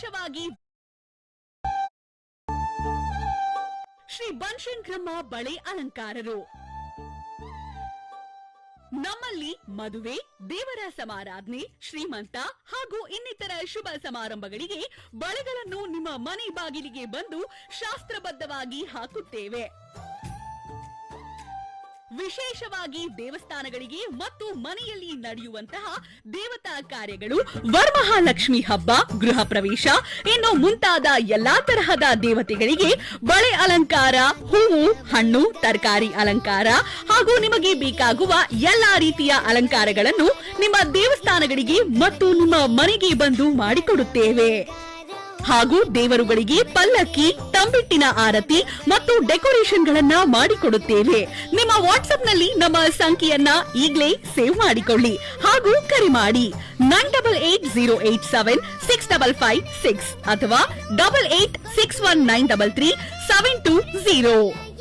ವಿಶೇಷವಾಗಿ ಶ್ರೀ ಬನಶಂಕರಮ್ಮ ಬಳೆ ಅಲಂಕಾರರು. ನಮ್ಮಲ್ಲಿ ಮದುವೆ, ದೇವರ ಸಮಾರಾಧನೆ, ಶ್ರೀಮಂತ ಹಾಗೂ ಇನ್ನಿತರ ಶುಭ ಸಮಾರಂಭಗಳಿಗೆ ಬಳೆಗಳನ್ನು ನಿಮ್ಮ ಮನೆ ಬಾಗಿಲಿಗೆ ಬಂದು ಶಾಸ್ತ್ರಬದ್ಧವಾಗಿ ಹಾಕುತ್ತೇವೆ. ವಿಶೇಷವಾಗಿ ದೇವಸ್ಥಾನಗಳಿಗೆ ಮತ್ತು ಮನೆಯಲ್ಲಿ ನಡೆಯುವಂತಹ ದೇವತಾ ಕಾರ್ಯಗಳು, ವರಮಹಾಲಕ್ಷ್ಮಿ ಹಬ್ಬ, ಗೃಹ ಪ್ರವೇಶ ಇನ್ನು ಮುಂತಾದ ಎಲ್ಲಾ ತರಹದ ದೇವತೆಗಳಿಗೆ ಬಳೆ ಅಲಂಕಾರ, ಹೂವು, ಹಣ್ಣು, ತರಕಾರಿ ಅಲಂಕಾರ ಹಾಗೂ ನಿಮಗೆ ಬೇಕಾಗುವ ಎಲ್ಲಾ ರೀತಿಯ ಅಲಂಕಾರಗಳನ್ನು ನಿಮ್ಮ ದೇವಸ್ಥಾನಗಳಿಗೆ ಮತ್ತು ನಿಮ್ಮ ಮನೆಗೆ ಬಂದು ಮಾಡಿಕೊಡುತ್ತೇವೆ. ಹಾಗೂ ದೇವರುಗಳಿಗೆ ಪಲ್ಲಕ್ಕಿ, ತಂಬಿಟ್ಟಿನ ಆರತಿ ಮತ್ತು ಡೆಕೋರೇಷನ್ಗಳನ್ನ ಮಾಡಿಕೊಡುತ್ತೇವೆ. ನಿಮ್ಮ ವಾಟ್ಸ್ಆಪ್ನಲ್ಲಿ ನಮ್ಮ ಸಂಖ್ಯೆಯನ್ನ ಈಗಲೇ ಸೇವ್ ಮಾಡಿಕೊಳ್ಳಿ ಹಾಗೂ ಕರೆ ಮಾಡಿ 9880876556 ಅಥವಾ 8861933720.